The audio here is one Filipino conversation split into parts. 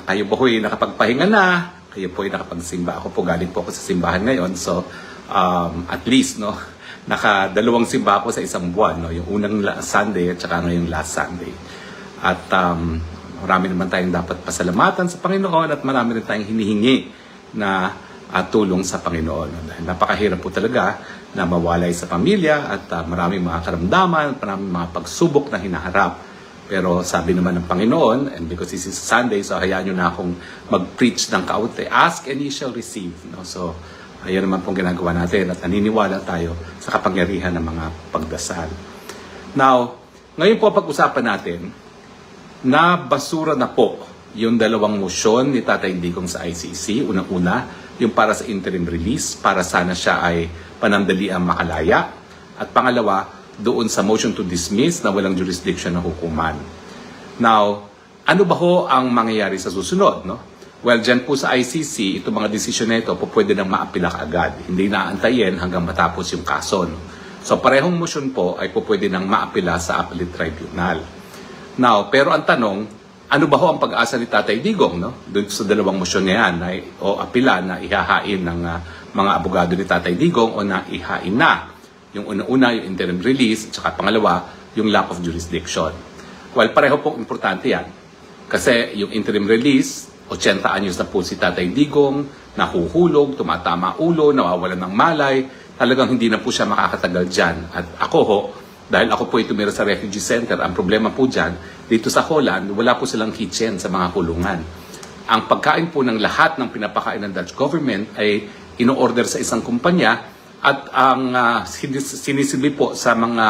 kayo po ay nakapagpahinga na, kayo po ay nakapagsimba. Ako po galing po ako sa simbahan ngayon. So, at least, no, nakadalawang simba ako sa isang buwan. No, yung unang Sunday at saka ngayong last Sunday. At marami naman tayong dapat pasalamatan sa Panginoon at marami rin tayong hinihingi na tulong sa Panginoon. Dahil napakahirap po talaga na mawalay sa pamilya at maraming mga karamdaman, maraming mga pagsubok na hinaharap. Pero sabi naman ng Panginoon, and because this is Sunday, so hayaan nyo na akong mag-preach ng kaunti. Ask and ye shall receive. No? So, ayan naman pong ginagawa natin at naniniwala tayo sa kapangyarihan ng mga pagdasal. Now, ngayon po pag-usapan natin na basura na po yung dalawang motion ni Tatay Digong sa ICC. Unang-una, yung para sa interim release, para sana siya ay panandaliang makalaya. At pangalawa, doon sa motion to dismiss na walang jurisdiction ng hukuman. Now, ano ba ho ang mangyayari sa susunod? No? Well, dyan po sa ICC, itong mga desisyon na ito po pwede nang maapila agad. Hindi naantayin hanggang matapos yung kaso. No? So, parehong motion po ay po pwede nang maapila sa Appellate Tribunal. Now, pero ang tanong, ano ba ho ang pag-asa ni Tatay Digong? No? Doon sa dalawang motion na yan, o apila na ihahain ng mga abogado ni Tatay Digong o na ihain na. Yung una-una, yung interim release, at saka pangalawa, yung lack of jurisdiction. Well, pareho po importante yan. Kasi yung interim release, 80 anyos na po si Tatay Digong, nahuhulog, tumatama ulo, nawawalan ng malay, talagang hindi na po siya makakatagal dyan. At ako ho, dahil ako po ay tumira sa refugee center, ang problema po dyan, dito sa Holland, wala po silang kitchen sa mga kulungan. Ang pagkain po ng lahat ng pinapakain ng Dutch government ay ino-order sa isang kumpanya. At ang sinisilbi po sa mga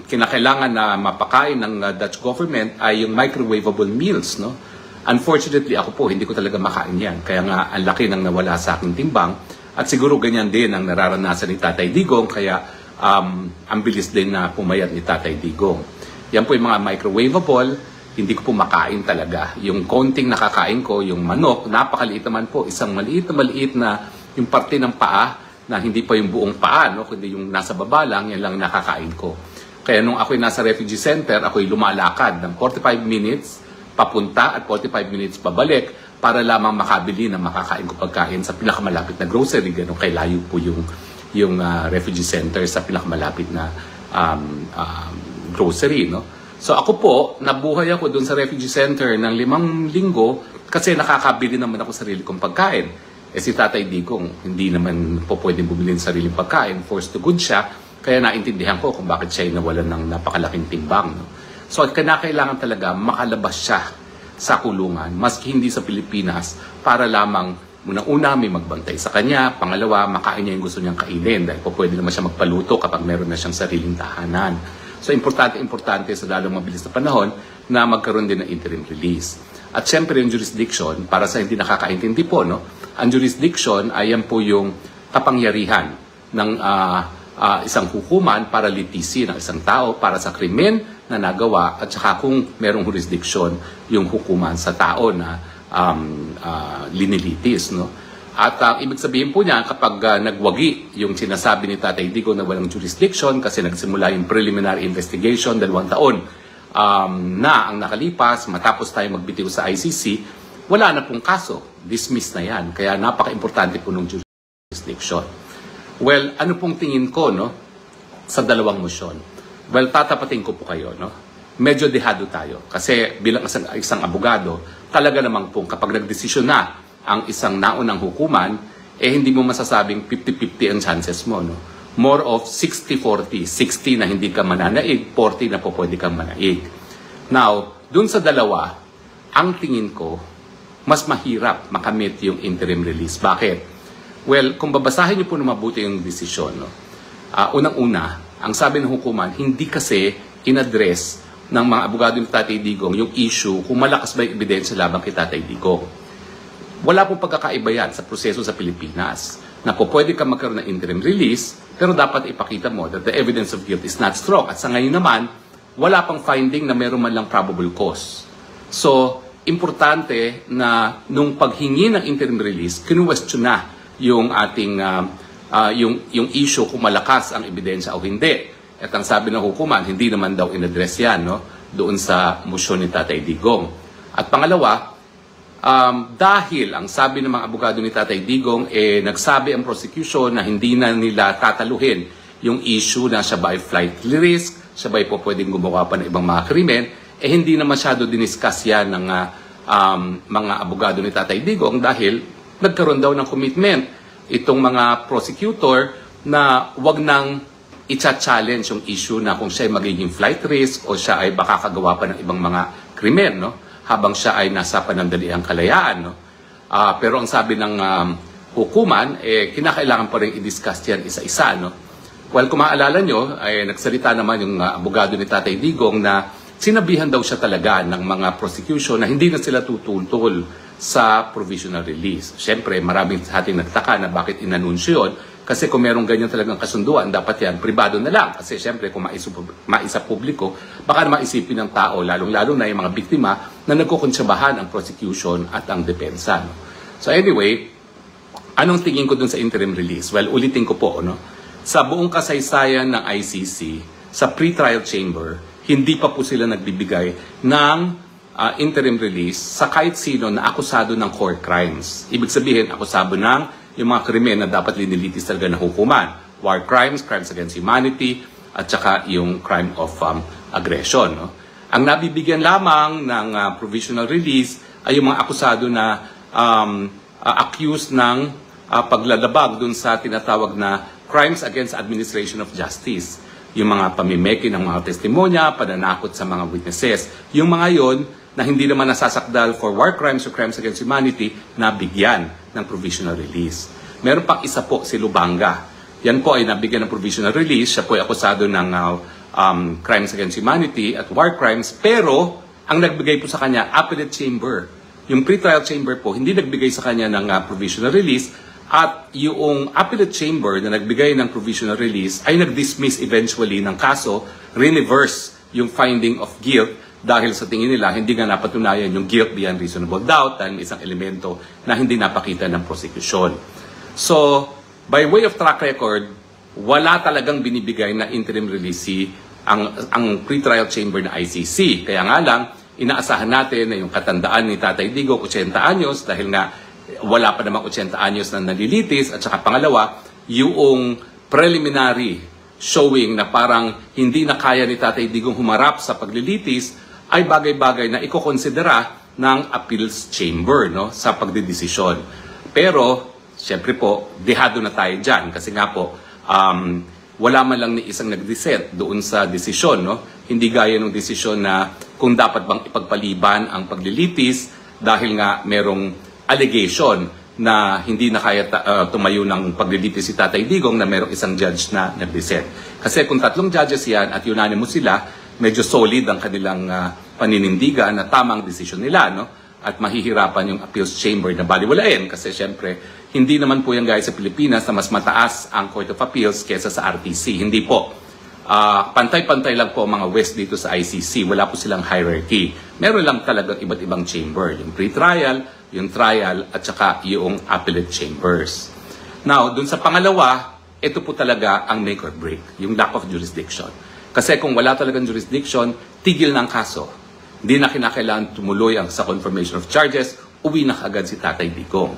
kinakailangan na mapakain ng Dutch government ay yung microwavable meals. No? Unfortunately, ako po, hindi ko talaga makain yan. Kaya nga, ang laki nang nawala sa aking timbang. At siguro ganyan din ang nararanasan ni Tatay Digong. Kaya ang bilis din na pumayat ni Tatay Digong. Yan po yung mga microwavable. Hindi ko po makain talaga. Yung konting nakakain ko, yung manok, napakaliit naman po. Isang maliit na yung parte ng paa, na hindi pa yung buong paa, no? Kundi yung nasa baba lang, yan lang nakakain ko. Kaya nung ako'y nasa refugee center, ako'y lumalakad ng 45 minutes papunta at 45 minutes pabalik para lamang makabili ng makakain ko pagkain sa pinakamalapit na grocery. Ganun kay layo po yung refugee center sa pinakamalapit na grocery. No? So ako po, nabuhay ako dun sa refugee center ng 5 linggo kasi nakakabili naman ako sarili kong pagkain. Si Tatay Digong, hindi naman po pwedeng bumili ng sariling pagkain, forced to good siya, kaya naintindihan ko kung bakit siya nawalan ng napakalaking timbang. No? So, kailangan talaga makalabas siya sa kulungan, maski hindi sa Pilipinas, para lamang, unang-una, may magbantay sa kanya, pangalawa, makain niya yung gusto niyang kainin, dahil po pwede naman siya magpaluto kapag meron na siyang sariling tahanan. So, importante sa lalong mabilis na panahon na magkaroon din ng interim release. At syempre yung jurisdiction, para sa hindi nakakaintindi po, no? Ang jurisdiction ay yan po yung kapangyarihan ng isang hukuman para litisi ng isang tao para sa krimen na nagawa at saka kung merong jurisdiction yung hukuman sa tao na linilitis. No? At ibig sabihin po niya kapag nagwagi yung sinasabi ni Tatay Digong na walang jurisdiction kasi nagsimula yung preliminary investigation 2 taon na ang nakalipas matapos tayo magbitiw sa ICC, wala na pong kaso. Dismiss na yan. Kaya napaka-importante po ng jurisdiction. Well, ano pong tingin ko no, sa dalawang motion? Well, tatapatin ko po kayo. No? Medyo dehado tayo. Kasi bilang isang abogado, talaga namang po kapag nagdesisyon na ang isang naunang hukuman, hindi mo masasabing 50-50 ang chances mo. No? More of 60-40. 60 na hindi ka mananaig, 40 na po pwede kang manaig. Now, dun sa dalawa, ang tingin ko, mas mahirap makamit yung interim release. Bakit? Well, kung babasahin niyo po na mabuti yung desisyon, no? Unang-una, ang sabi ng hukuman, hindi kasi in-address ng mga abogado ng Tatay Digong yung issue kung malakas ba yung ebidensya labang kay Tatay Digong. Wala pong pagkakaiba yan sa proseso sa Pilipinas na po pwede ka magkaroon ng interim release pero dapat ipakita mo that the evidence of guilt is not strong. At sa ngayon naman, wala pang finding na meron man lang probable cause. So, importante na nung paghingi ng interim release, kinuwestiyon na yung ating yung issue kung malakas ang ebidensya o hindi. At ang sabi ng hukuman, hindi naman daw in-address yan, no? Doon sa motion ni Tatay Digong. At pangalawa, Dahil ang sabi ng mga abogado ni Tatay Digong, nagsabi ang prosecution na hindi na nila tataluhin yung issue na siya ba ay flight risk, siya ba ay po pwedeng gumawa pa ng ibang mga krimen, hindi na masyado diniscuss yan ng mga abogado ni Tatay Digong dahil nagkaroon daw ng commitment itong mga prosecutor na wag nang i-challenge yung issue na kung siya ay magiging flight risk o siya ay baka kagawa pa ng ibang mga krimen, no? Habang siya ay nasa panandaliang kalayaan. No? Pero ang sabi ng hukuman, kinakailangan pa rin i-discuss yan isa-isa. No? Well, kung maaalala nyo, nagsalita naman yung abogado ni Tatay Digong na sinabihan daw siya talaga ng mga prosecution na hindi na sila tutultol sa provisional release. Siyempre, maraming sa ating nagtaka na bakit inanunsyo yun. Kasi kung merong ganyan talagang kasunduan, dapat yan pribado na lang. Kasi siyempre, kung maisa publiko, baka na maisipin ng tao, lalong-lalo na yung mga biktima na nagkukonsabahan ang prosecution at ang depensa. No? So anyway, anong tingin ko dun sa interim release? Well, ulitin ko po, no? Sa buong kasaysayan ng ICC, sa pre-trial chamber, hindi pa po sila nagbibigay ng interim release sa kahit sino na akusado ng core crimes. Ibig sabihin, akusado ng yung mga krimen na dapat linilitis talaga na hukuman. War crimes, crimes against humanity, at saka yung crime of aggression. No? Ang nabibigyan lamang ng provisional release ay yung mga akusado na accused ng paglalabag dun sa tinatawag na crimes against administration of justice. Yung mga pamimeki ng mga testimonya, pananakot sa mga witnesses. Yung mga yon na hindi naman nasasakdal for war crimes or crimes against humanity na bigyan ng provisional release. Meron pang isa po, si Lubanga. Yan po ay nabigyan ng provisional release. Siya po ay akusado ng crimes against humanity at war crimes. Pero, ang nagbigay po sa kanya, appellate chamber. Yung pre-trial chamber po, hindi nagbigay sa kanya ng provisional release. At yung appellate chamber na nagbigay ng provisional release ay nag-dismiss eventually ng kaso, reverse yung finding of guilt dahil sa tingin nila hindi nga napatunayan yung guilt beyond reasonable doubt dahil may isang elemento na hindi napakita ng prosecution. So, by way of track record, wala talagang binibigay na interim release ang pre-trial chamber na ICC. Kaya nga lang, inaasahan natin na yung katandaan ni Tatay Digong 80 anyos dahil nga wala pa namang 80 anyos na nalilitis at saka pangalawa, yung preliminary showing na parang hindi na kaya ni Tatay Digong humarap sa paglilitis ay bagay-bagay na ikokonsidera ng appeals chamber no, sa pagdedesisyon. Pero, siyempre po, dehado na tayo dyan kasi nga po, wala man lang ni isang nag-dissent doon sa desisyon. No? Hindi gaya ng desisyon na kung dapat bang ipagpaliban ang paglilitis dahil nga merong allegation na hindi na kaya tumayo ng paglilitis si Tatay Digong na merong isang judge na nag-dissent. Kasi kung 3 judges yan at unanimous sila, medyo solid ang kanilang paninindigan na tamang desisyon nila. No? At mahihirapan yung appeals chamber na baliwalain kasi syempre, hindi naman po yan guys sa Pilipinas na mas mataas ang Court of Appeals kesa sa RTC. Hindi po. Pantay-pantay lang po mga West dito sa ICC. Wala po silang hierarchy. Meron lang talagang iba't ibang chamber. Yung pre-trial, yung trial, at saka yung appellate chambers. Now, dun sa pangalawa, ito po talaga ang make or break, yung lack of jurisdiction. Kasi kung wala talagang jurisdiction, tigil ng kaso. Hindi na kinakailangan tumuloy sa confirmation of charges, uwi na kaagad si Tatay Digong.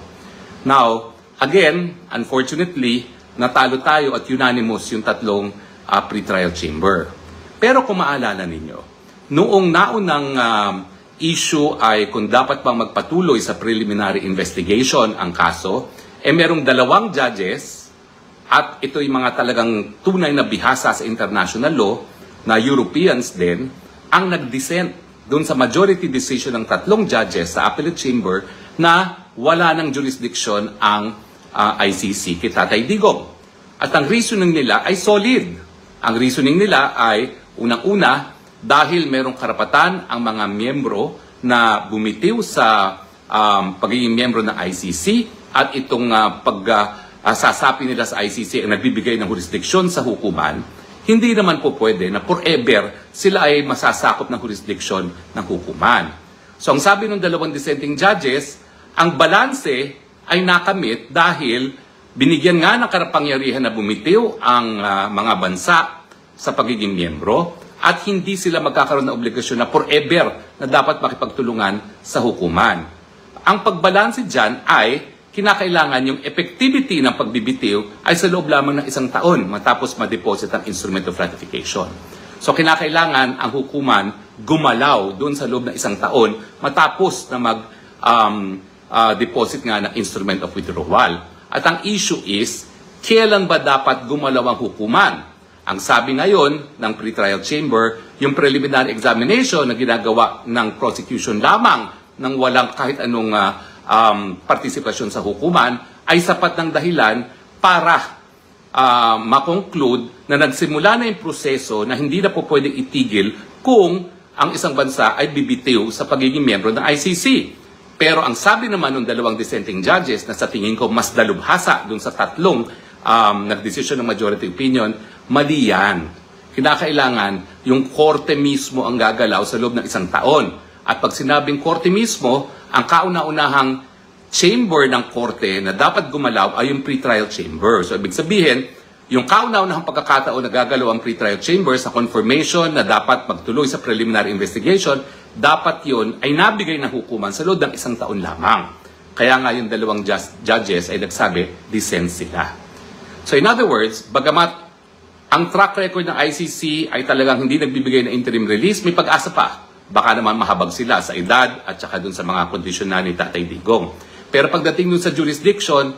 Now, again, unfortunately, natalo tayo at unanimous yung 3 pre-trial chamber. Pero kung maalala ninyo, noong naunang issue ay kung dapat bang magpatuloy sa preliminary investigation ang kaso, merong 2 judges at ito yung mga talagang tunay na bihasa sa international law na Europeans din ang nag-dissent doon sa majority decision ng 3 judges sa appellate chamber na wala ng jurisdiction ang ICC kay Tatay Digong. At ang reasoning nila ay solid. Ang reasoning nila ay unang-una dahil merong karapatan ang mga miyembro na bumitiw sa pagiging miyembro ng ICC at itong sasapi nila sa ICC ang nagbibigay ng jurisdiksyon sa hukuman, hindi naman po pwede na forever sila ay masasakop ng jurisdiksyon ng hukuman. So ang sabi ng 2 dissenting judges, ang balanse ay nakamit dahil binigyan nga ng karapangyarihan na bumitiw ang mga bansa sa pagiging miyembro at hindi sila magkakaroon ng obligasyon na forever na dapat makipagtulungan sa hukuman. ang pagbalanse dyan ay kinakailangan yung effectivity ng pagbibitiw ay sa loob lamang ng 1 taon matapos ma-deposit ang instrument of ratification. So kinakailangan ang hukuman gumalaw doon sa loob ng 1 taon matapos na mag-deposit nga ng instrument of withdrawal. At ang issue is, kailan ba dapat gumalaw ang hukuman? Ang sabi ngayon ng pretrial chamber, yung preliminary examination na ginagawa ng prosecution lamang nang walang kahit anong partisipasyon sa hukuman ay sapat ng dahilan para makonclude na nagsimula na yung proseso na hindi na po pwedeng itigil kung ang isang bansa ay bibitiw sa pagiging miyembro ng ICC. Pero ang sabi naman ng 2 dissenting judges na sa tingin ko mas dalubhasa dun sa 3 nagdesisyon ng majority opinion, mali yan. Kinakailangan yung korte mismo ang gagalaw sa loob ng 1 taon. At pag sinabing korte mismo, ang kauna-unahang chamber ng korte na dapat gumalaw ay yung pretrial chamber. So, ibig sabihin, yung kauna-unahang pagkakataon na gagalaw ang pretrial chamber sa confirmation na dapat magtuloy sa preliminary investigation, dapat yun ay nabigay ng hukuman sa loob ng 1 taon lamang. Kaya nga yung 2 judges ay nagsabi, dissent sila. So, in other words, bagamat ang track record ng ICC ay talagang hindi nagbibigay ng interim release, may pag-asa pa. Baka naman mahabag sila sa edad at saka dun sa mga kondisyon na ni Tatay Digong. Pero pagdating dun sa jurisdiction,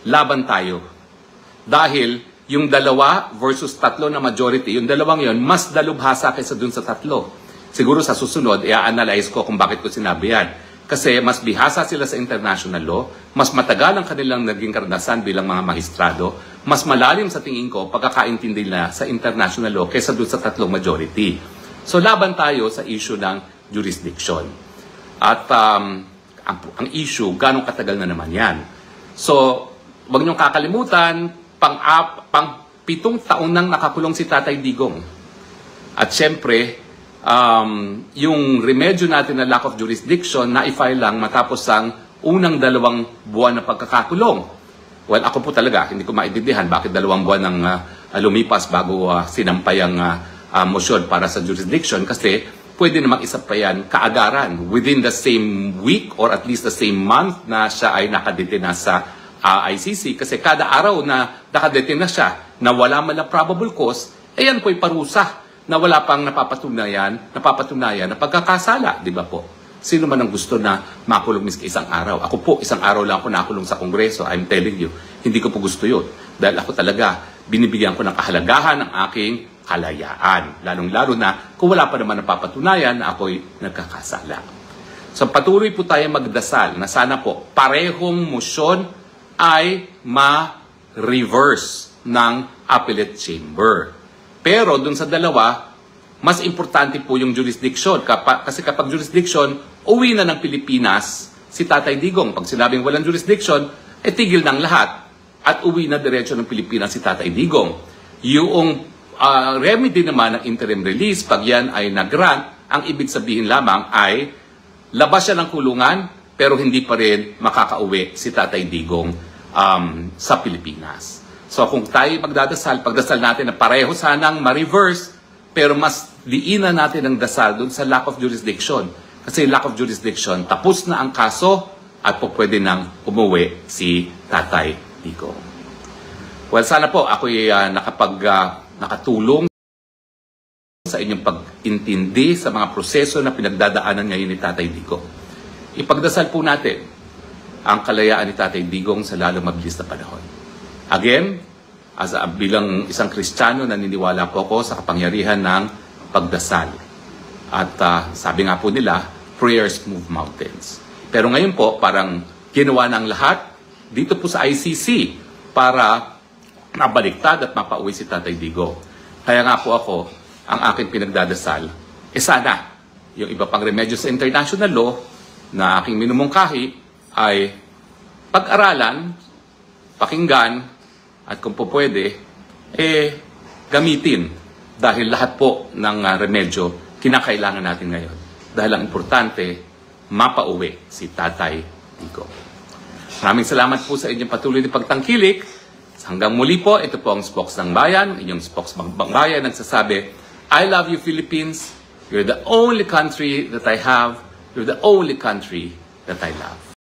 laban tayo. Dahil yung 2 versus 3 na majority, yung 2 yon mas dalubhasa kaysa dun sa 3. Siguro sa susunod, i-analyze ko kung bakit ko sinabi yan. Kasi mas bihasa sila sa international law, mas matagal ang kanilang naging karanasan bilang mga magistrado, mas malalim sa tingin ko pagkakaintindi nila sa international law kaysa dun sa 3 majority. So laban tayo sa issue ng jurisdiction. At ang issue, ganong katagal na naman yan. So, wag niyong kakalimutan, pang 7 taon nang nakakulong si Tatay Digong. At syempre, yung remedyo natin na lack of jurisdiction, na-file lang matapos ang unang 2 buwan na pagkakakulong. Well, ako po talaga, hindi ko maintindihan bakit 2 buwan nang lumipas bago sinampay ang motion para sa jurisdiction kasi pwede namang isa pa yan kaagaran within the same week or at least the same month na siya ay nakadetain sa ICC kasi kada araw na nakadetain na siya na wala man na probable cause, ayan po'y parusa na wala pang napapatunayan na pagkakasala, di ba po? Sino man ang gusto na makulong miski isang araw? Ako po, isang araw lang ako nakulong sa Kongreso. I'm telling you, hindi ko po gusto yun. Dahil ako talaga, binibigyan ko ng kahalagahan ng aking kalayaan. Lalong-lalo na kung wala pa naman napapatunayan na ako'y nagkakasala. So patuloy po tayo magdasal na sana po parehong motion ay ma-reverse ng appellate chamber. Pero dun sa 2, mas importante po yung jurisdiction. Kasi kapag jurisdiction, uwi na ng Pilipinas si Tatay Digong. Pag sinabing walang jurisdiction, tigil ng lahat. At uwi na diretso ng Pilipinas si Tatay Digong. Yung remedy naman ng interim release, pag yan ay nag-grant, ang ibig sabihin lamang ay labas siya ng kulungan, pero hindi pa rin makakauwi si Tatay Digong sa Pilipinas. So kung tayo pagdasal natin na pareho sanang ma-reverse, pero mas diinan natin ang dasal dun sa lack of jurisdiction. Kasi lack of jurisdiction, tapos na ang kaso at po pwede nang umuwi si Tatay Digong. Well, sana po ako'y nakatulong sa inyong pag-intindi sa mga proseso na pinagdadaanan ngayon ni Tatay Digong. Ipagdasal po natin ang kalayaan ni Tatay Digong sa lalong mabilis na panahon. Again, bilang isang Kristiyano, naniniwala po ako sa kapangyarihan ng pagdasal. At sabi nga po nila, prayers move mountains. Pero ngayon po, parang ginawa ng lahat dito po sa ICC para mabaliktad at mapauwi si Tatay Digong. Kaya nga po ako, ang aking pinagdadasal, sana, yung iba pang remedyo sa international law na aking minumungkahi ay pag-aralan, pakinggan, at kung po pwede, gamitin. Dahil lahat po ng remedyo kinakailangan natin ngayon. Dahil ang importante, mapauwi si Tatay Digong. Maraming salamat po sa inyong patuloy na pagtangkilik. Hanggang muli po, ito po ang Spokes ng Bayan. Inyong Spokes ng Bayan nagsasabi, I love you, Philippines. You're the only country that I have. You're the only country that I love.